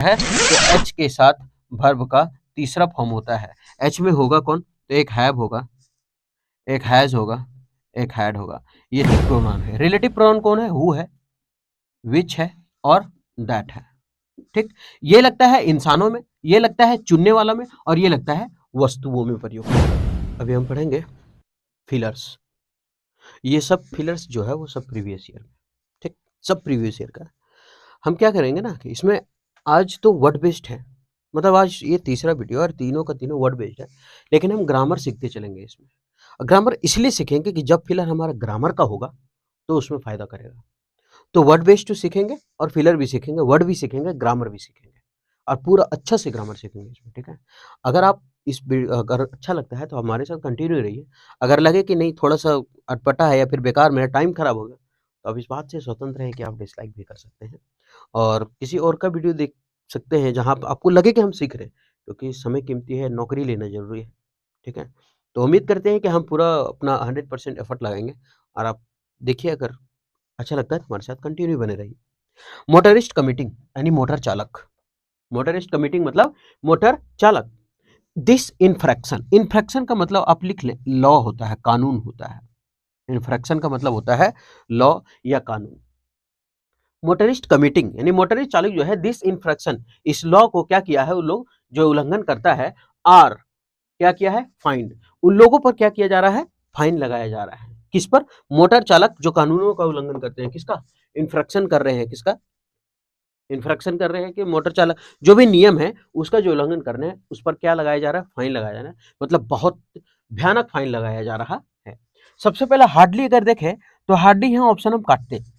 है तो एच के साथ वर्ब का तीसरा फॉर्म होता है। एच में होगा कौन? तो एक हैव होगा, एक हैज होगा, एक हैड होगा। ये प्रोनाउन है। रिलेटिव प्रोनाउन कौन है? हु है, विच है और दैट है। ठीक, ये लगता है इंसानों में, ये लगता है चुनने वाला में, और ये लगता है वस्तुओं में प्रयोग। अभी हम पढ़ेंगे फिलर्स। ये सब फिलर्स जो है वो सब प्रीवियस ईयर में, ठीक, सब प्रीवियस ईयर का। हम क्या करेंगे ना कि इसमें आज तो वर्ड बेस्ड है, मतलब आज ये तीसरा वीडियो और तीनों का तीनों वर्ड बेस्ड है, लेकिन हम ग्रामर सीखते चलेंगे इसमें। ग्रामर इसलिए सीखेंगे कि जब फिलर हमारा ग्रामर का होगा तो उसमें फायदा करेगा। तो वर्ड बेस्ड तो सीखेंगे और फिलर भी सीखेंगे, वर्ड भी सीखेंगे, ग्रामर भी सीखेंगे और पूरा अच्छा से ग्रामर सीखेंगे इसमें, ठीक है। अगर आप अगर अच्छा लगता है तो हमारे साथ कंटिन्यू रहिए। अगर लगे कि नहीं थोड़ा सा अटपटा है या फिर बेकार, मेरा टाइम खराब हो गया, तो आप इस बात से स्वतंत्र हैं कि आप डिसलाइक भी कर सकते हैं और किसी और का वीडियो देख सकते हैं जहाँ आपको लगे कि हम सीख रहे हैं, क्योंकि समय कीमती है, नौकरी लेना जरूरी है, ठीक है। तो उम्मीद करते हैं कि हम पूरा अपना 100% एफर्ट लगाएंगे और आप देखिए, अगर अच्छा लगता है तो हमारे साथ कंटिन्यू बने रहिए। मोटरिस्ट कमिटिंग यानी मोटर चालक। मोटरिस्ट कमिटिंग मतलब मोटर चालक। दिस इन्फ्रैक्शन, इन्फ्रैक्शन का मतलब आप लिख लें, लॉ होता है, कानून होता है। इन्फ्रैक्शन का मतलब होता है लॉ या कानून। मोटरिस्ट कमिटिंग यानी मोटरिस्ट चालक जो है, दिस इन्फ्रैक्शन, इस लॉ को क्या किया है, उन लोग जो उल्लंघन करता है, आर क्या किया है, फाइंड, उन लोगों पर क्या किया जा रहा है, फाइन लगाया जा रहा है। किस पर? मोटर चालक जो कानूनों का उल्लंघन करते हैं। किसका? इन्फ्रैक्शन कर रहे हैं। किसका इन्फ्रैक्शन कर रहे हैं? कि मोटर चालक जो भी नियम है उसका जो उल्लंघन करने हैं उस पर क्या लगाया जा रहा है, फाइन लगाया जा रहा है। मतलब बहुत भयानक फाइन लगाया जा रहा है। सबसे पहले हार्डली अगर देखें तो हार्डली यहाँ ऑप्शन हम काटते हैं,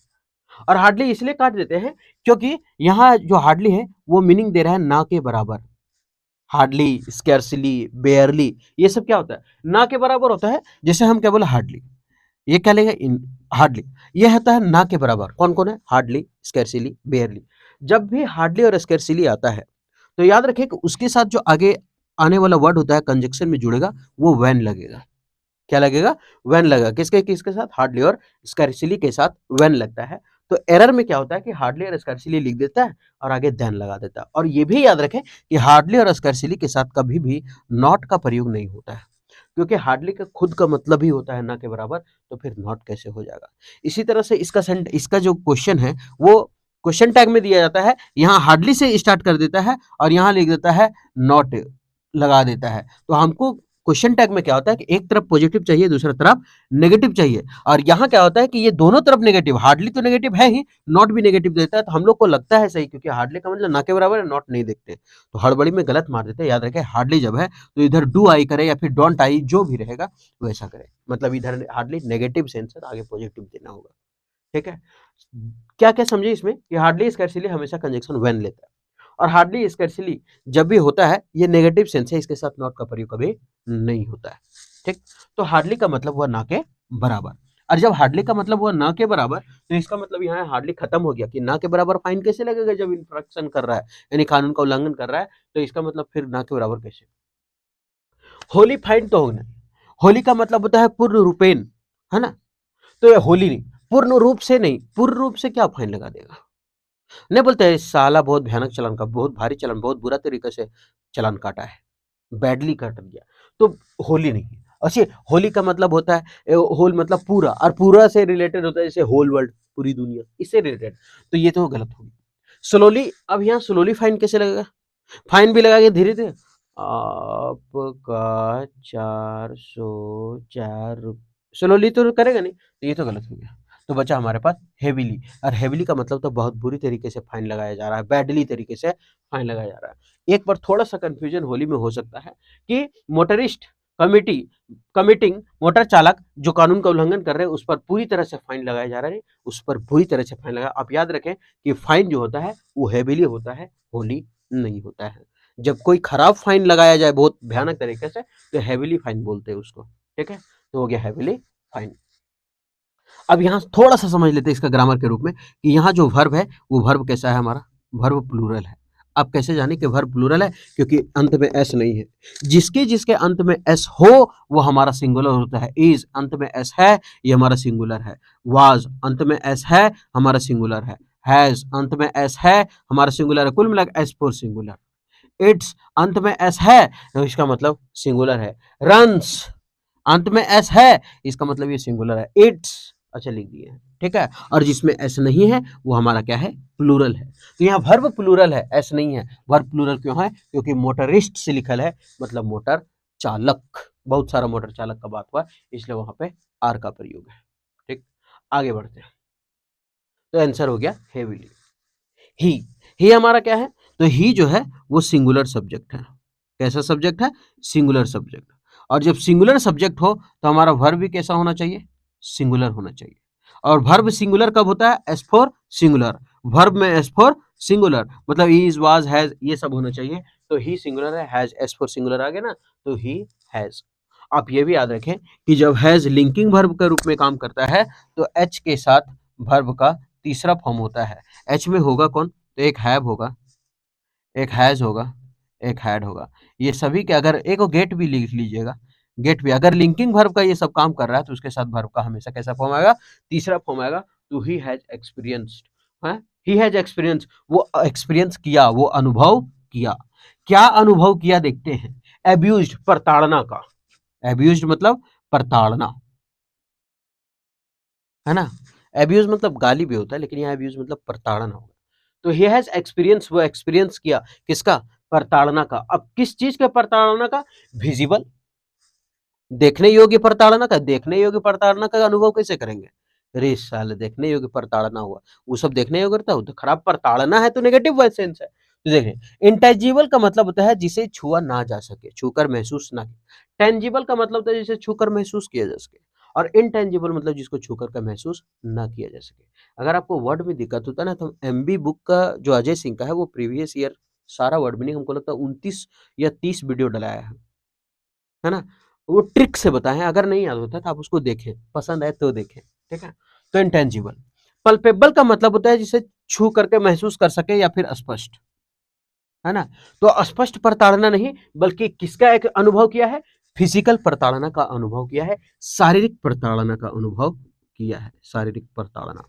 और हार्डली इसलिए काट देते हैं क्योंकि यहाँ जो हार्डली है वो मीनिंग दे रहा है ना के बराबर। हार्डली, स्कैर्सली, बेयरली, ये सब क्या होता है, ना के बराबर होता है। जैसे हम क्या बोले, हार्डली, ये क्या लेगा, इन हार्डली, ये होता है ना के बराबर। कौन कौन है? Hardly, scarcely, बेयरली। जब भी हार्डली और स्कैर्सली आता है तो याद रखें कि उसके साथ जो आगे आने वाला वर्ड होता है कंजक्शन में जुड़ेगा, वो व्हेन लगेगा। क्या लगेगा? व्हेन लगेगा। किसके किसके साथ? हार्डली और स्कैर्सली के साथ व्हेन लगता है। तो एरर में क्या होता है कि हार्डली और स्कैर्सली लिख देता है और आगे देन लगा देता है। और ये भी याद रखें कि हार्डली और स्कैर्सली के साथ कभी भी नॉट का प्रयोग नहीं होता है, क्योंकि हार्डली का खुद का मतलब ही होता है ना के बराबर, तो फिर नॉट कैसे हो जाएगा। इसी तरह से इसका जो क्वेश्चन है वो क्वेश्चन टैग में दिया जाता है, यहाँ हार्डली से स्टार्ट कर देता है और यहाँ लिख देता है नॉट लगा देता है। तो हमको क्वेश्चन टैग में क्या होता है कि एक तरफ पॉजिटिव चाहिए, दूसरी तरफ नेगेटिव चाहिए, और यहाँ क्या होता है कि ये दोनों तरफ नेगेटिव, हार्डली तो नेगेटिव है ही, नॉट भी नेगेटिव देता है। तो हम लोग को लगता है सही, क्योंकि हार्डली का मतलब ना के बराबर है, नॉट नहीं देखते, तो हड़बड़ी में गलत मार देते हैं। याद रखें, हार्डली जब है तो इधर डू आई करे या फिर डोंट आई, जो भी रहेगा वैसा करे, मतलब इधर हार्डली नेगेटिव सेंस है, आगे पॉजिटिव देना होगा, ठीक है। क्या क्या समझे इसमें कि हार्डली स्कैर्सली हमेशा कंजक्शन व्हेन लेता है, और हार्डली स्कैर्सली जब भी होता है ये नेगेटिव सेंस है, इसके साथ नॉट का प्रयोग कभी नहीं होता है, ठीक। तो हार्डली का मतलब हुआ ना के बराबर, और जब हार्डली का मतलब हुआ ना के बराबर तो इसका मतलब यहाँ हार्डली खत्म हो गया कि ना के बराबर फाइन कैसे लगेगा जब इन्फ्रैक्शन कर रहा है, यानी कानून का उल्लंघन कर रहा है, तो इसका मतलब फिर ना के बराबर कैसे। होली फाइन तो होना, होली का मतलब होता है पूर्ण रूपेण, है ना। तो ये होली नहीं, पूर्ण रूप से नहीं, पूर्ण रूप से क्या फाइन लगा देगा। नहीं बोलते हैं साला बहुत भयानक चालान का, बहुत भारी चालान, बहुत बुरा तरीके से चालान काटा है, बैडली काट दिया, तो होली नहीं। अच्छा, होली का मतलब होता है होल मतलब पूरा, और पूरा से रिलेटेड होता है जैसे होल वर्ल्ड, पूरी दुनिया, इससे रिलेटेड, तो ये तो गलत होगी। स्लोली, अब यहाँ स्लोली फाइन कैसे लगेगा, फाइन भी लगाएंगे धीरे धीरे, आपका 404, स्लोली तो करेगा नहीं, तो ये तो गलत हो गया। तो बचा हमारे पास हेवीली, और हेवीली का मतलब तो बहुत बुरी तरीके से फाइन लगाया जा रहा है, बैडली तरीके से फाइन लगाया जा रहा है। एक बार थोड़ा सा कंफ्यूजन होली में हो सकता है कि मोटरिस्ट कमिटी कमिटिंग, मोटर चालक जो कानून का उल्लंघन कर रहे हैं उस पर पूरी तरह से फाइन लगाया जा रहा है, उस पर पूरी तरह से फाइन लगा। आप याद रखें कि फाइन जो होता है वो हेवीली होता है, होली नहीं होता है। जब कोई खराब फाइन लगाया जाए बहुत भयानक तरीके से तो हेवीली फाइन बोलते हैं उसको, ठीक है। तो हो गया हेवीली फाइन। अब यहाँ थोड़ा सा समझ लेते हैं इसका ग्रामर के रूप में कि यहाँ जो वर्ब है वो वर्ब कैसा है, हमारा वर्ब प्लूरल है। आप कैसे जाने कि वर्ब प्लूरल है? क्योंकि अंत में एस नहीं है। जिसके जिसके अंत में एस हो वो हमारा सिंगुलर होता है। इज अंत में एस है, ये हमारा सिंगुलर है। वाज अंत में एस है, हमारा सिंगुलर है। हैज अंत में एस है, हमारा सिंगुलर है, कुल मिला के एस फॉर सिंगुलर। इट्स अंत में एस है तो इसका मतलब सिंगुलर है। रन्स अंत में एस है, इसका मतलब ये सिंगुलर है। इट्स अच्छा लिख दिए हैं, ठीक है। और जिसमें एस नहीं है वो हमारा क्या है, प्लूरल है। तो यहाँ वर्ब प्लूरल है, एस नहीं है। वर्ब प्लूरल क्यों है, क्योंकि मोटरिस्ट से लिखल है, मतलब मोटर चालक, बहुत सारा मोटर चालक का बात हुआ, इसलिए वहां पे आर का प्रयोग है। ठीक, आगे बढ़ते हैं। तो आंसर हो गया हेवीली। ही, ही हमारा क्या है, तो ही जो है वो सिंगुलर सब्जेक्ट है। कैसा सब्जेक्ट है, सिंगुलर सब्जेक्ट। और जब सिंगुलर सब्जेक्ट हो तो हमारा वर्ब भी कैसा होना चाहिए, सिंगुलर होना चाहिए। और वर्ब सिंगुलर कब होता है, एस फॉर सिंगुलर। वर्ब में एस फॉर सिंगुलर, मतलब इज वाज हैज ये सब होना चाहिए। तो ही सिंगुलर है, हैज एस फॉर सिंगुलर आ गया ना, तो ही हैज। आप ये भी याद रखें कि जब हैज लिंकिंग वर्ब के रूप में काम करता है तो एच के साथ वर्ब का तीसरा फॉर्म होता है। एच में होगा कौन, तो एक हैव होगा, एक हैज होगा, एक हैड होगा। ये सभी के अगर एक गेट भी लिख लीजिएगा, गेट भी अगर लिंकिंग वर्ब का ये सब काम कर रहा है तो उसके साथ वर्ब का हमेशा कैसा फॉर्म आएगा, तीसरा फॉर्म आएगा। तो ही हैज एक्सपीरियंस्ड है, ही हैज एक्सपीरियंस, वो एक्सपीरियंस किया, वो अनुभव किया। क्या अनुभव किया देखते हैं, एब्यूज्ड प्रताड़ना का। एब्यूज्ड मतलब प्रताड़ना, है ना। एब्यूज मतलब गाली भी होता है, लेकिन यहाँ एब्यूज मतलब प्रताड़ना होगा। तो ही हैज एक्सपीरियंस, वो एक्सपीरियंस किया किसका, प्रताड़ना का। अब किस चीज के प्रताड़ना का, विजिबल, देखने योग्य प्रताड़ना का। देखने योग्य प्रताड़ना का अनुभव कैसे करेंगे, रे साले देखने योग्य प्रताड़ना हुआ, वो सब देखने योग्य रहता है, तो खराब प्रताड़ना है तो नेगेटिव सेंस है। तो देखें, इंटेंजिबल का मतलब होता है जिसे छुआ ना जा सके, छूकर महसूस ना किया। टेंजिबल का मतलब होता है जिसे छूकर महसूस किया जा सके। और इनटेंजिबल मतलब जिसको छूकर का महसूस ना किया जा सके। अगर आपको वर्ड में दिक्कत होता है ना, तो हम एमबी बुक का जो अजय सिंह का है वो प्रीवियस ईयर सारा वर्ड मीनिंग हमको लगता है 29 या 30 वीडियो डलाया है ना। वो ट्रिक से बताएं, अगर नहीं याद होता तो आप उसको देखें, पसंद आए तो देखें, ठीक है। तो इंटेंजिबल। पल्पेबल का मतलब होता है जिसे छू करके महसूस कर सके या फिर स्पष्ट, है ना। तो स्पष्ट प्रताड़ना नहीं, बल्कि किसका एक अनुभव किया है, फिजिकल प्रताड़ना का अनुभव किया है, शारीरिक प्रताड़ना का अनुभव किया है, शारीरिक प्रताड़ना।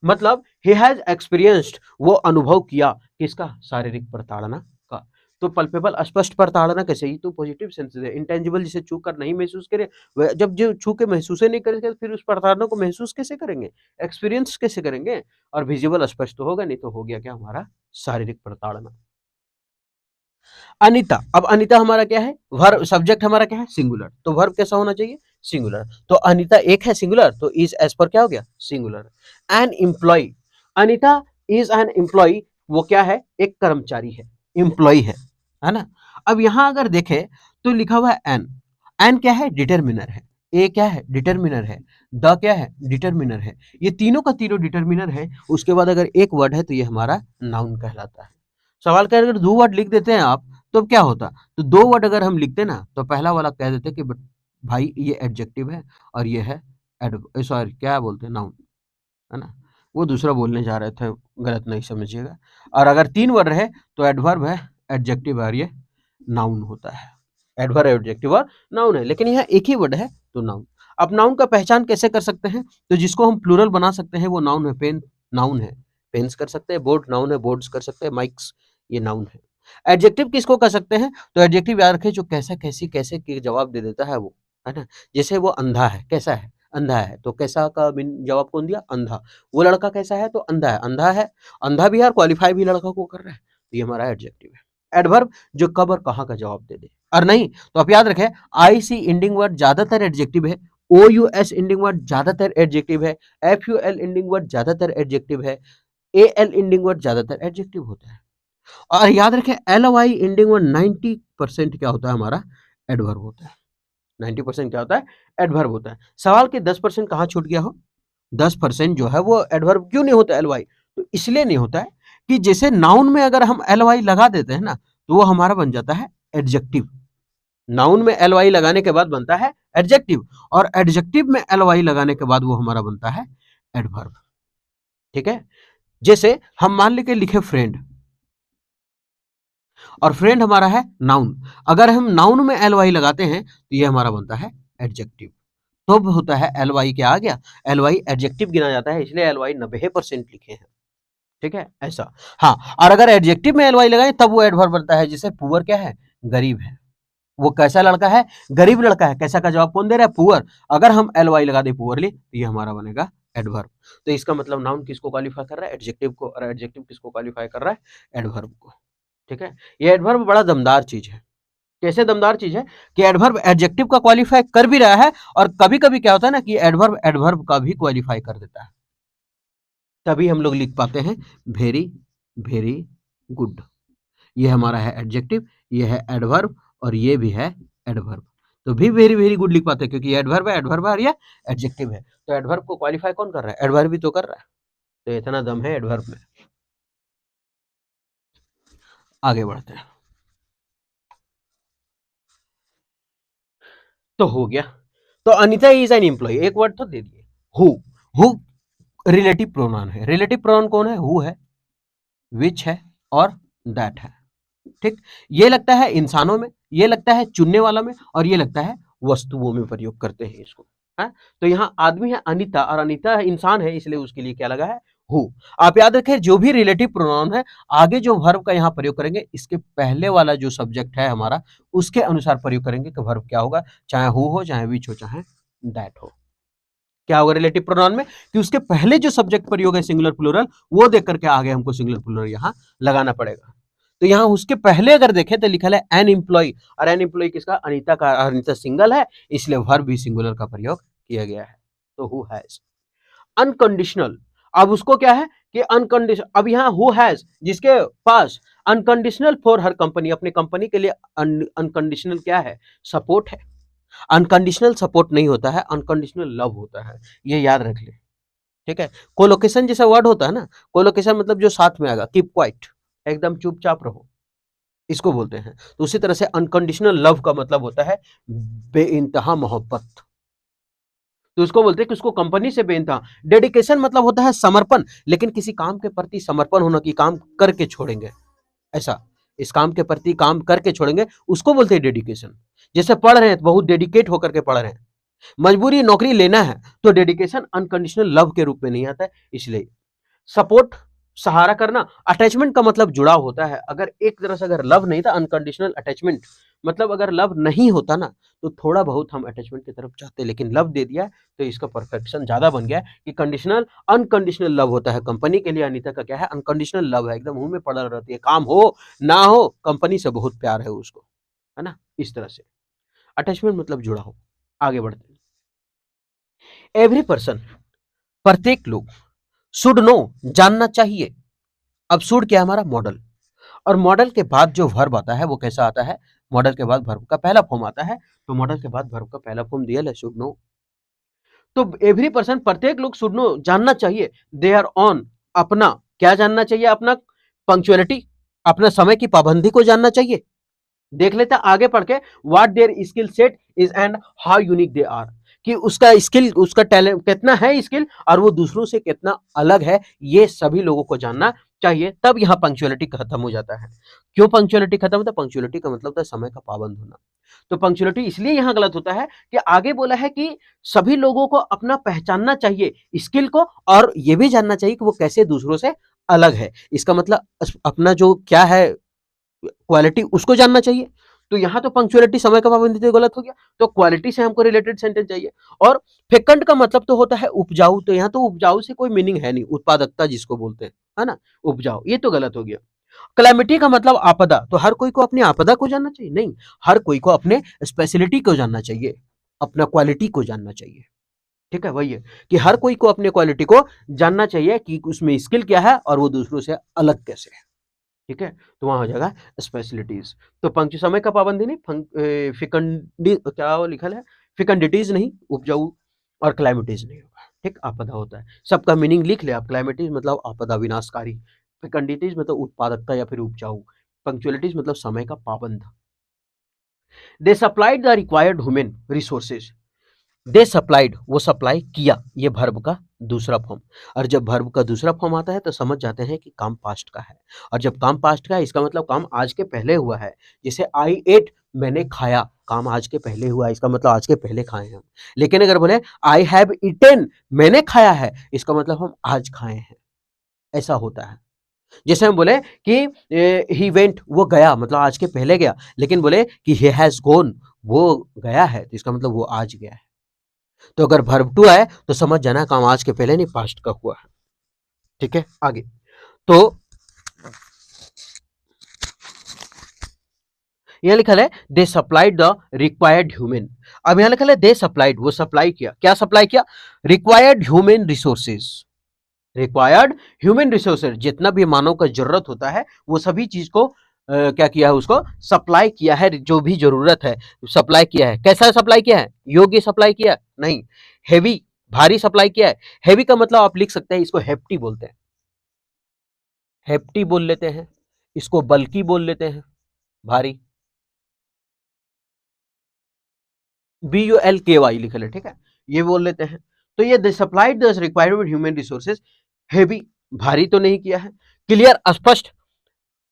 मतलब ही हैज एक्सपीरियंस्ड, वो अनुभव किया किसका, शारीरिक प्रताड़ना का। तो पल्पेबल स्पष्ट प्रताड़ना कैसे, ये तो पॉजिटिव सेंस है। इंटेंजिबल जिसे छू कर नहीं महसूस करे, जब जो छू के महसूस नहीं करेंगे फिर उस प्रताड़ना को महसूस कैसे करेंगे, एक्सपीरियंस कैसे करेंगे। और विजिबल स्पष्ट तो होगा नहीं, तो हो गया क्या हमारा, शारीरिक प्रताड़ना। अनिता, अब अनिता हमारा क्या है, वर्ब, सब्जेक्ट हमारा क्या है, सिंगुलर, तो वर्ब कैसा होना चाहिए, सिंगुलर। तो अनिता एक है सिंगुलर, तो इज एज पर क्या हो गया, singular. An employ, Anita is an employ, वो क्या है, एक कर्मचारी है, एम्प्लॉय है ना। अब यहां अगर देखें तो लिखा हुआ है एन, एन क्या है, डिटरमिनर है। ए क्या है, डिटरमिनर है। द क्या है, डिटरमिनर है। ये तीनों का तीनों डिटरमिनर है। उसके बाद अगर एक वर्ड है तो ये हमारा नाउन कहलाता है। सवाल का अगर दो वर्ड लिख देते हैं आप, तो क्या होता, तो दो वर्ड अगर हम लिखते ना तो पहला वाला कह देते कि भाई ये एडजेक्टिव है और ये है सॉरी क्या बोलते हैं, नाउन, है ना। वो दूसरा बोलने जा रहे थे, गलत नहीं समझिएगा। और अगर तीन वर्ड रहे तो एडवर्ब है, एडजेक्टिव और ये नाउन होता है। एडवर्ब, एडजेक्टिव और नाउन है, लेकिन यहाँ एक ही वर्ड है तो नाउन। अब नाउन का पहचान कैसे कर सकते हैं, तो जिसको हम प्लूरल बना सकते हैं वो नाउन है। पेन नाउन है, पेन्स कर सकते हैं। बोर्ड नाउन है, बोर्ड्स कर सकते हैं। माइक्स ये नाउन है। एडजेक्टिव किसको कर सकते हैं, तो एडजेक्टिव याद रखें जो कैसा कैसी कैसे के जवाब दे देता है वो, है ना। जैसे वो अंधा है, कैसा है, अंधा है, तो कैसा का जवाब कौन दिया, अंधा। वो लड़का कैसा है, तो अंधा है, अंधा है, अंधा भी है और क्वालिफाई भी लड़का को कर रहा है, तो ये हमारा एडजेक्टिव है। एडवर्ब जो कब और कहाँ का जवाब दे दे। और नहीं तो आप याद रखें, आई सी इंडिंग वर्ड ज्यादातर एडजेक्टिव है, ओ यू एस इंडिंग वर्ड ज्यादातर एडजेक्टिव है, F U L ending word ज्यादातर एडजेक्टिव है, ए एल इंडिंग वर्ड ज्यादातर एडजेक्टिव होता है। और याद रखें एल वाई एंडिंग में 90% क्या होता है हमारा, एडवर्ब होता है। 90% क्या होता है, एडवर्ब होता है। सवाल के 10% कहाँ छूट गया हो, 10% जो है वो एडवर्ब क्यों नहीं होता एल वाई, तो इसलिए नहीं होता है कि जैसे नाउन में अगर हम एल वाई लगा देते हैं ना तो वो हमारा बन जाता है एडजेक्टिव। नाउन में एल वाई लगाने के बाद बनता है एडजेक्टिव, और एडजेक्टिव में एल वाई लगाने के बाद वो हमारा बनता है एडवर्ब। ठीक है, जैसे हम मान लेके लिखे फ्रेंड, और फ्रेंड हमारा है नाउन, अगर हम नाउन में एल वाई लगाते हैं तो ये हमारा बनता है एडजेक्टिव। तो होता है एल वाई क्या आ गया, एल वाई एडजेक्टिव गिना जाता है, इसलिए एल वाई 90% लिखे हैं। ठीक है ऐसा। हाँ, और अगर एडजेक्टिव में एल वाई लगाए तब वो एडवर्ब बनता है। जैसे पुअर क्या है, गरीब है। वो कैसा लड़का है, गरीब लड़का है। कैसा का जवाब कौन दे रहा है, पुअर। अगर हम एल वाई लगा दे पुअरली तो ये हमारा बनेगा एडवर्ब। तो इसका मतलब नाउन किसको क्वालिफाई कर रहा है, एडजेक्टिव को, और एडजेक्टिव किसको क्वालिफाई कर रहा है, एडवर्ब को। ठीक है, ये एडवर्ब बड़ा दमदार चीज है। कैसे दमदार चीज है कि एडवर्ब एडजेक्टिव का क्वालिफाई कर भी रहा है, और कभी कभी क्या होता है ना कि एडवर्ब एडवर्ब का भी क्वालिफाई कर देता है। तभी हम लोग लिख पाते हैं वेरी वेरी गुड। ये हमारा है एडजेक्टिव, ये है एडवर्ब, और ये भी है एडवर्ब। तो भी वेरी वेरी गुड लिख पाते हैं, क्योंकि एडवर्ब है, एडवर्ब है, और ये एडजेक्टिव है। तो एडवर्ब को क्वालिफाई कौन कर रहा है, एडवर्ब भी तो कर रहा है। तो इतना दम है एडवर्ब में। आगे बढ़ते हैं। तो हो गया। तो अनिता इज एन एम्प्लॉय, एक वर्ड तो दे दिए। हु रिलेटिव प्रोनाउन है। रिलेटिव प्रोनाउन कौन है, हु है, विच है, और दैट है। ठीक, ये लगता है इंसानों में, ये लगता है चुनने वाला में, और ये लगता है वस्तुओं में प्रयोग करते हैं इसको। है, तो यहाँ आदमी है अनिता, और अनिता इंसान है, इसलिए उसके लिए क्या लगा है, हु। आप याद रखें, जो भी रिलेटिव प्रोनाउन है, आगे जो वर्ब का यहाँ प्रयोग करेंगे, इसके पहले वाला जो सब्जेक्ट है हमारा, उसके अनुसार प्रयोग करेंगे कि वर्ब क्या होगा, चाहे हु हो, चाहे विच हो, चाहे दैट हो। क्या होगा रिलेटिव प्रोनाउन में, कि उसके पहले जो सब्जेक्ट प्रयोग है सिंगुलर प्लूरल, वो देख करके आगे हमको सिंगुलर प्लूरल यहाँ लगाना पड़ेगा। तो यहाँ उसके पहले अगर देखें तो लिखा है एन एम्प्लॉय, और एन एम्प्लॉय किसका, अनीता का। अनीता सिंगल है, इसलिए वर्ब भी सिंगुलर का प्रयोग किया गया है। तो हु हैज। अनकंडीशनल, अब उसको क्या है कि अनकंडीशनल, अब यहाँ हु हैज जिसके पास अनकंडीशनल फॉर हर कंपनी, अपनी कंपनी के लिए अनकंडीशनल क्या है, सपोर्ट है। अनकंडीशनल सपोर्ट नहीं होता है, अनकंडीशनल लव होता है, ये याद रख ले। ठीक है, कोलोकेशन जैसा वर्ड होता है ना, कोलोकेशन मतलब जो साथ में आएगा, कीप क्वाइट, एकदम चुपचाप रहो, इसको बोलते हैं। तो उसी तरह से अनकंडीशनल लव का मतलब होता है बेइंतहा मोहब्बत। तो उसको बोलते हैं कि उसको कंपनी से बेइंतहा। डेडिकेशन मतलब होता है समर्पण, लेकिन किसी काम के प्रति समर्पण होना, कि काम करके छोड़ेंगे, ऐसा, इस काम के प्रति काम करके छोड़ेंगे, उसको बोलते हैं डेडिकेशन। जैसे पढ़ रहे हैं तो बहुत डेडिकेट होकर के पढ़ रहे हैं, मजबूरी नौकरी लेना है, तो डेडिकेशन अनकंडीशनल लव के रूप में नहीं आता है, इसलिए। सपोर्ट, सहारा करना। अटैचमेंट का मतलब जुड़ाव होता है। अगर एक तरह से अगर लव नहीं था, अनकंडीशनल अटैचमेंट मतलब अगर लव नहीं होता ना, तो थोड़ा बहुत हम अटैचमेंट की तरफ जाते, लेकिन लव दे दिया तो इसका परफेक्शन ज्यादा बन गया कि कंडीशनल अनकंडीशनल लव होता है। कंपनी के लिए अनीता का क्या है, अनकंडीशनल लव है, एकदम मुंह में पड़ा रहती है, काम हो ना हो कंपनी से बहुत प्यार है उसको, है ना, इस तरह से। अटैचमेंट मतलब जुड़ा हो। आगे बढ़ते हैं। एवरी पर्सन, प्रत्येक लोग, शुड नो, जानना चाहिए। अब शुड क्या है हमारा, मॉडल, और मॉडल के बाद जो वर्ब आता है वो कैसा आता है, मॉडल के बाद वर्ब का पहला फॉर्म आता है। तो मॉडल के बाद वर्ब का पहला फॉर्म दिया है शुड नो। तो एवरी पर्सन, प्रत्येक लोग, शुड नो जानना चाहिए, दे आर ऑन, अपना क्या जानना चाहिए, अपना पंक्चुअलिटी, अपना समय की पाबंदी को जानना चाहिए। देख लेते हैं आगे पढ़ के, what their skill set is and how unique they are, कि उसका स्किल, उसका टैलेंट कितना है स्किल, और वो दूसरों से कितना अलग है, ये सभी लोगों को जानना चाहिए। तब यहाँ पंक्चुअलिटी खत्म हो जाता है। क्यों पंक्चुअलिटी खत्म होता है, पंक्चुअलिटी का मतलब होता है समय का पाबंद होना। तो पंक्चुअलिटी इसलिए यहाँ गलत होता है कि आगे बोला है कि सभी लोगों को अपना पहचानना चाहिए स्किल को, और ये भी जानना चाहिए कि वो कैसे दूसरों से अलग है। इसका मतलब अपना जो क्या है क्वालिटी, उसको जानना चाहिए। तो यहाँ तो पंक्चुअलिटी समय का पाबंदी तो गलत हो गया, तो क्वालिटी से हमको रिलेटेड सेंटेंस चाहिए। और फेकंड का मतलब तो होता है उपजाऊ, तो यहाँ तो उपजाऊ से कोई मीनिंग है नहीं, उत्पादकता जिसको बोलते हैं, है ना, उपजाऊ, ये तो गलत हो गया। क्लैमिटी का मतलब आपदा, तो हर कोई को अपनी आपदा को जानना चाहिए, नहीं, हर कोई को अपने स्पेशलिटी को जानना चाहिए, अपना क्वालिटी को जानना चाहिए। ठीक है, वही है कि हर कोई को अपने क्वालिटी को जानना चाहिए कि उसमें स्किल क्या है और वो दूसरों से अलग कैसे है। ठीक है, तो वहां हो जाएगा स्पेशलिटीज। तो पंक्ति समय का पाबंदी नहीं, फिकंडी क्या वो लिखा है, फिकंडिटीज नहीं, उपजाऊ, और क्लाइमेटीज नहीं होगा। ठीक, आपदा होता है, सबका मीनिंग लिख ले आप। क्लाइमेटीज मतलब आपदा, विनाशकारी। फिकंडिटीज मतलब उत्पादकता या फिर उपजाऊ। पंक्चुअलिटीज मतलब समय का पाबंद। They supplied the required human resources. They supplied, वो सप्लाई किया, ये वर्ब का दूसरा फॉर्म। और जब वर्ब का दूसरा फॉर्म आता है तो समझ जाते हैं कि काम पास्ट का है। और जब काम पास्ट का है, इसका मतलब काम आज के पहले हुआ है। जैसे आई एट, मैंने खाया, काम आज के पहले हुआ है, इसका मतलब आज के पहले खाए हैं हम। लेकिन अगर बोले आई हैव ईटेन, मैंने खाया है, इसका मतलब हम आज खाए हैं, ऐसा होता है। जैसे हम बोले कि ही वेंट, वो गया, मतलब आज के पहले गया, लेकिन बोले कि ही हैज गॉन, वो गया है, तो इसका मतलब वो आज गया है। तो अगर वर्ब टू आए तो समझ जाना काम आज के पहले नहीं, पास्ट का हुआ है। ठीक है, आगे। तो यहां लिखा है दे सप्लाइड द रिक्वायर्ड ह्यूमन। अब यहां लिखा है दे सप्लाइड, वो सप्लाई किया, क्या सप्लाई किया? Required human resources. Required human resources, जितना भी मानव का जरूरत होता है वो सभी चीज को क्या किया है, उसको सप्लाई किया है, जो भी जरूरत है सप्लाई किया है। कैसा सप्लाई किया है? योग्य सप्लाई किया नहीं, हेवी, भारी सप्लाई किया है। हेवी का मतलब आप लिख सकते हैं, इसको हेप्टी बोलते हैं, हेप्टी बोल लेते हैं, इसको बल्कि बोल लेते हैं, भारी, BULKY लिख ले, ठीक है, ये बोल लेते हैं। तो ये they supplied the required human resources, heavy, भारी तो नहीं किया है, क्लियर, स्पष्ट।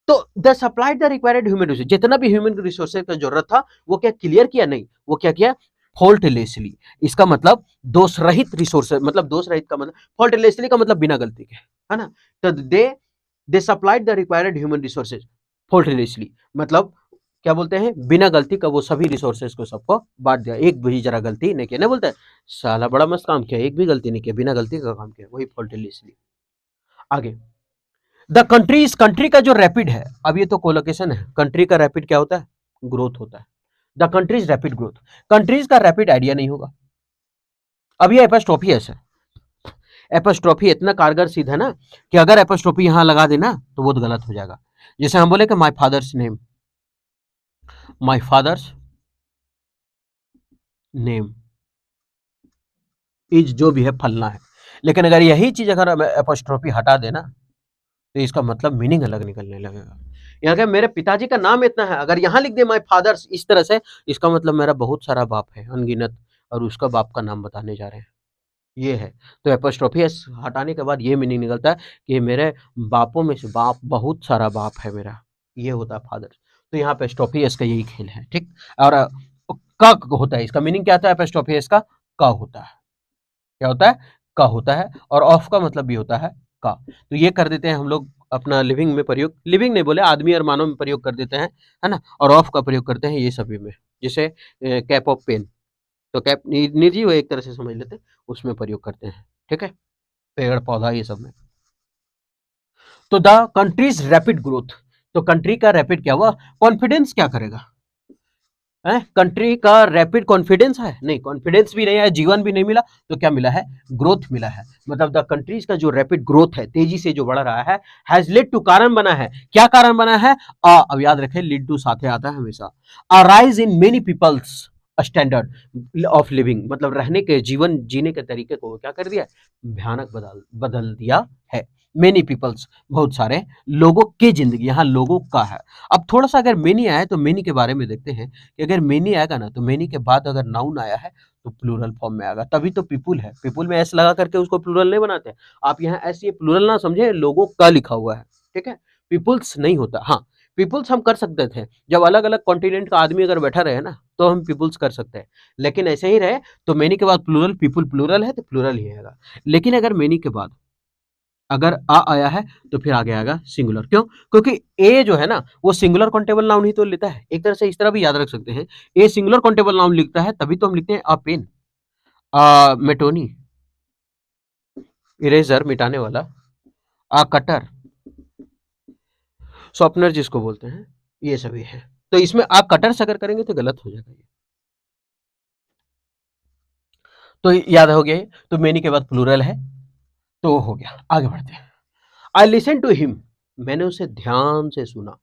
तो the supplied the required human resource, जितना भी ह्यूमन रिसोर्सेज का जरूरत था वो क्या क्लियर किया? नहीं, वो क्या किया? फॉल्टलेसली। इसका मतलब दोष रहित रिसोर्सेज, मतलब दोष रहित का मतलब, फॉल्टलेसली का मतलब बिना गलती के, है ना। तो they supplied the required human resources faultlessly, मतलब क्या बोलते हैं, बिना गलती का वो सभी रिसोर्सेज को सबको बांट दिया, एक भी जरा गलती नहीं किया, नहीं बोलते साला बड़ा मस्त काम किया, एक भी गलती नहीं किया, बिना गलती का काम किया, वही फॉल्टलेसली। आगे, द कंट्रीज, कंट्री का जो रैपिड है, अब ये तो कोलोकेशन है, कंट्री का रैपिड क्या होता है? ग्रोथ होता है। The countries rapid growth, countries का रैपिड आइडिया नहीं होगा। अब ये एपोस्ट्रोफी है, एपोस्ट्रोफी इतना कारगर सीधा है ना कि अगर एपोस्ट्रोफी यहां लगा देना तो वो तो गलत हो जाएगा। जैसे हम बोले कि my father's name, my father's name is, जो भी है फलना है, लेकिन अगर यही चीज अगर एपोस्ट्रोफी हटा देना तो इसका मतलब मीनिंग अलग निकलने लगेगा। यहाँ के मेरे पिताजी का नाम इतना है, अगर यहाँ लिख दे माय फादर्स इस तरह से, इसका मतलब मेरा बहुत सारा बाप है अनगिनत, और उसका बाप का नाम बताने जा रहे हैं, ये है। तो एपोस्ट्रोफी एस हटाने के बाद ये मीनिंग निकलता है कि मेरे बापों में से बाप, बहुत सारा बाप है मेरा, ये होता है फादर। तो यहाँ पे एपोस्ट्रोफी एस का यही खेल है, ठीक। और का होता है, इसका मीनिंग क्या होता है एपोस्ट्रोफी एस का होता है, क्या होता है? का होता है, और ऑफ का मतलब भी होता है का। तो ये कर देते हैं हम लोग अपना लिविंग में प्रयोग, लिविंग नहीं बोले, आदमी और मानव में प्रयोग कर देते हैं, है ना। और ऑफ का प्रयोग करते हैं ये सभी में, जैसे कैप ऑफ पेन, तो कैप निर्जीव है एक तरह से समझ लेते हैं, उसमें प्रयोग करते हैं, ठीक है, पेड़ पौधा ये सब में। तो द कंट्रीज रैपिड ग्रोथ, तो कंट्री का रैपिड क्या हुआ? कॉन्फिडेंस क्या करेगा? है कंट्री का रैपिड कॉन्फिडेंस है? नहीं, कॉन्फिडेंस भी नहीं है, जीवन भी नहीं मिला, तो क्या मिला है? ग्रोथ मिला है। मतलब द कंट्रीज का जो रैपिड ग्रोथ है, तेजी से जो बढ़ रहा है, हैज लेड टू, कारण बना है, क्या कारण बना है? अब याद रखें, लीड टू साथ आता है हमेशा। A rise in many peoples standard of living, मतलब रहने के, जीवन जीने के तरीके को क्या कर दिया? भयानक बदल बदल दिया है। मेनी पीपल्स, बहुत सारे लोगों की जिंदगी, यहाँ लोगों का है। अब थोड़ा सा अगर मेनी आया तो मेनी के बारे में देखते हैं कि अगर मेनी आएगा ना, तो मेनी के बाद अगर नाउन आया है तो प्लूरल फॉर्म में आएगा, तभी तो पीपुल है, पीपुल में एस लगा करके उसको प्लूरल नहीं बनाते। आप यहाँ एस, ये प्लूरल ना समझे, लोगों का लिखा हुआ है, ठीक है, पीपुल्स नहीं होता। हाँ, पीपुल्स हम कर सकते थे, जब अलग अलग कॉन्टिनेंट का आदमी अगर बैठा रहे ना तो हम पीपुल्स कर सकते हैं, लेकिन ऐसे ही रहे तो मेनी के बाद प्लूरल, पीपुल प्लूरल है तो प्लूरल ही आएगा। लेकिन अगर मेनी के बाद अगर आ आया है तो फिर आगे आएगा सिंगुलर, क्यों? क्योंकि ए जो है ना वो सिंगुलर काउंटेबल नाउन ही तो लेता है, एक तरह से इस तरह भी याद रख सकते हैं, ए सिंगुलर काउंटेबल नाउन लिखता है, तभी तो हम लिखते हैं अ पेन, मेटोनी, इरेजर मिटाने वाला, आ कटर, शॉर्पनर जिसको बोलते हैं, ये सभी है। तो इसमें आ कटर से अगर करेंगे तो गलत हो जाएगा ये। तो याद हो गया ये? तो मेनी के बाद प्लूरल है, तो हो गया। आगे बढ़ते हैं। आई लिसन टू हिम, मैंने उसे ध्यान से सुना।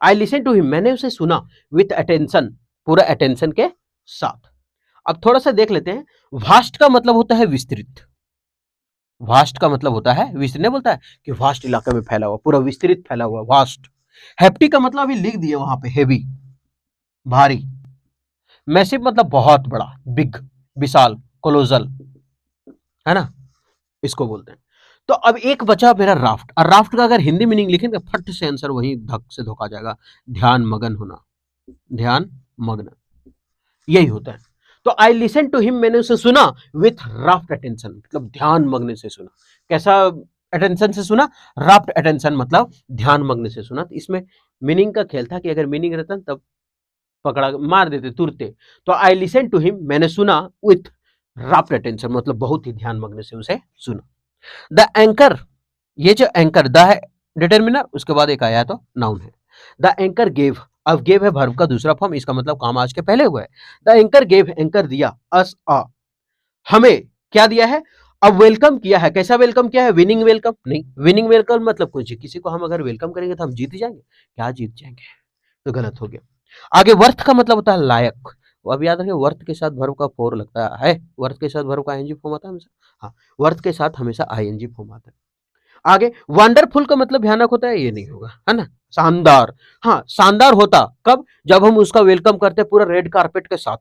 आई लिसन टू हिम, मैंने उसे सुना, विथ अटेंशन, पूरा अटेंशन के साथ। अब थोड़ा सा देख लेते हैं। वास्ट का मतलब होता है विस्तृत, वास्ट का मतलब होता है विस्तृत, नहीं बोलता है कि वास्ट इलाके में फैला हुआ, पूरा विस्तृत फैला हुआ, वास्ट। हैप्टी का मतलब अभी लिख दिए वहां पे, हेवी, भारी। मैसिव मतलब बहुत बड़ा, बिग, विशाल, कोलोजल, है ना, इसको बोलते हैं। तो अब एक बचा मेरा राफ्ट, और राफ्ट का अगर हिंदी मीनिंग लिखेंगे फट से आंसर वहीं धक से धोखा जाएगा, ध्यान मगन होना, ध्यान मग्न, यही होता है। तो आई लिसन टू हिम, मैंने उसे सुना, विथ राफ्ट अटेंशन, मतलब ध्यान मग्न से सुना। कैसा अटेंशन से सुना, राप्ट अटेंशन मतलब ध्यान मग्न से सुना। तो इसमें मीनिंग का खेल था कि अगर मीनिंग रहता तब पकड़ा मार देते तुरते। तो आई लिसन टू हिम, मैंने सुना, विथ राप्ट अटेंशन मतलब बहुत ही ध्यान मग्न से उसे सुना। द एंकर, ये जो एंकर द है डिटर्मिनर, उसके बाद एक आया तो नाउन है। द एंकर गेव, अब गेव है वर्ब का दूसरा फॉर्म, इसका मतलब काम आज के पहले हुआ है। द एंकर गेव, एंकर दिया, अस अ, हमें क्या दिया है, अब वेलकम किया है। कैसा वेलकम किया है, विनिंग वेलकम नहीं, विनिंग वेलकम मतलब कुछ किसी को हम अगर वेलकम करेंगे तो हम जीत जाएंगे, क्या जीत जाएंगे, तो गलत हो गया। आगे वर्थ का मतलब होता है लायक। अब याद रखिए वर्थ के साथ वर्ब का फोर लगता है, वर्थ के साथ वर्ब का आईएनजी फॉर्म आता है हमेशा, हाँ वर्थ के साथ हमेशा आईएनजी फॉर्म आता है। आगे वंडरफुल का मतलब भयानक होता है, ये नहीं होगा, है ना। शानदार, हाँ शानदार होता कब, जब हम उसका वेलकम करते पूरा रेड कारपेट के साथ।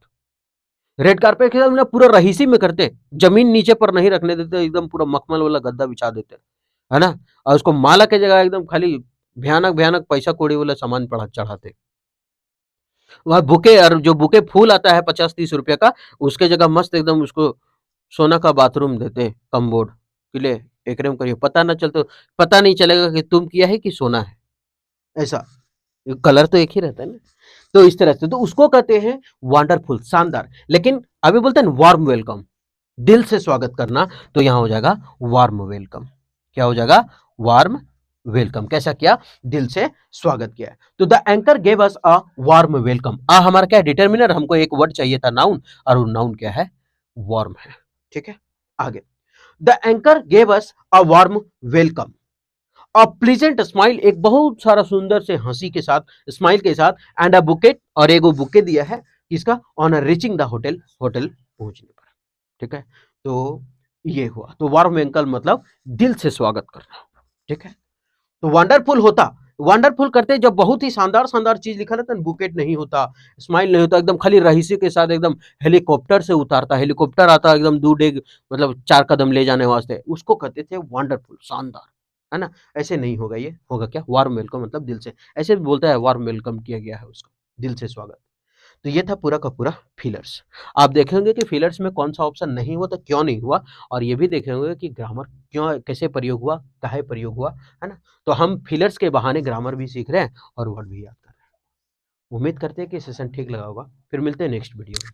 रेड कारपेट के साथ ना पूरा रहीसी में करते, जमीन नीचे पर नहीं रखने देते, एकदम पूरा मखमल वाला गद्दा बिछा देते, है ना। और उसको माला के जगह एकदम खाली भयानक भयानक पैसा कौड़ी वाला सामान पढ़ा चढ़ाते। वह बुके, और जो बुके फूल आता है 50-30 रुपए का, उसके जगह मस्त एकदम उसको सोना का बाथरूम देते, कमबोर्ड कि ले एकरम करिए, पता ना चलता, पता नहीं चलेगा कि तुम किया है कि सोना है, ऐसा। कलर तो एक ही रहता है ना। तो इस तरह से तो उसको कहते हैं वंडरफुल, शानदार। लेकिन अभी बोलते हैं वार्म वेलकम, दिल से स्वागत करना, तो यहां हो जाएगा वार्म वेलकम। क्या हो जाएगा, वार्म वेलकम। कैसा किया, दिल से स्वागत किया। तो the anchor gave us a warm welcome, आ हमारा क्या है, डिटर्मिनर, हमको एक वर्ड चाहिए था नाउन, और वो नाउन क्या है, वार्म है। ठीक है, आगे the anchor gave us a warm welcome, a pleasant smile, एक बहुत सारा सुंदर से हंसी के साथ, स्माइल के साथ, एंड अ बुकेट, और एगो बुके दिया है किसका, on reaching the hotel, hotel पहुंचने पर। ठीक है, तो ये हुआ। तो वार्म वेलकम मतलब दिल से स्वागत करना। ठीक है, तो वंडरफुल होता, वंडरफुल करते जब बहुत ही शानदार शानदार चीज लिखा रहता है, बुकेट नहीं होता, स्माइल नहीं होता, एकदम खाली रहीसी के साथ एकदम हेलीकॉप्टर से उतारता, हेलीकॉप्टर आता एकदम 2 डेग मतलब 4 कदम ले जाने वास्ते, उसको कहते थे वंडरफुल, शानदार, है ना। ऐसे नहीं होगा, ये होगा क्या, वार्म वेलकम मतलब दिल से, ऐसे भी बोलता है वार्म वेलकम किया गया है उसका, दिल से स्वागत। तो ये था पूरा का पूरा फिलर्स। आप देखेंगे कि फिलर्स में कौन सा ऑप्शन नहीं हुआ, तो क्यों नहीं हुआ, और ये भी देखेंगे कि ग्रामर क्यों, कैसे प्रयोग हुआ, काहे प्रयोग हुआ, है ना। तो हम फिलर्स के बहाने ग्रामर भी सीख रहे हैं और वर्ड भी याद कर रहे हैं। उम्मीद करते हैं कि सेशन ठीक लगा होगा। फिर मिलते हैं नेक्स्ट वीडियो में।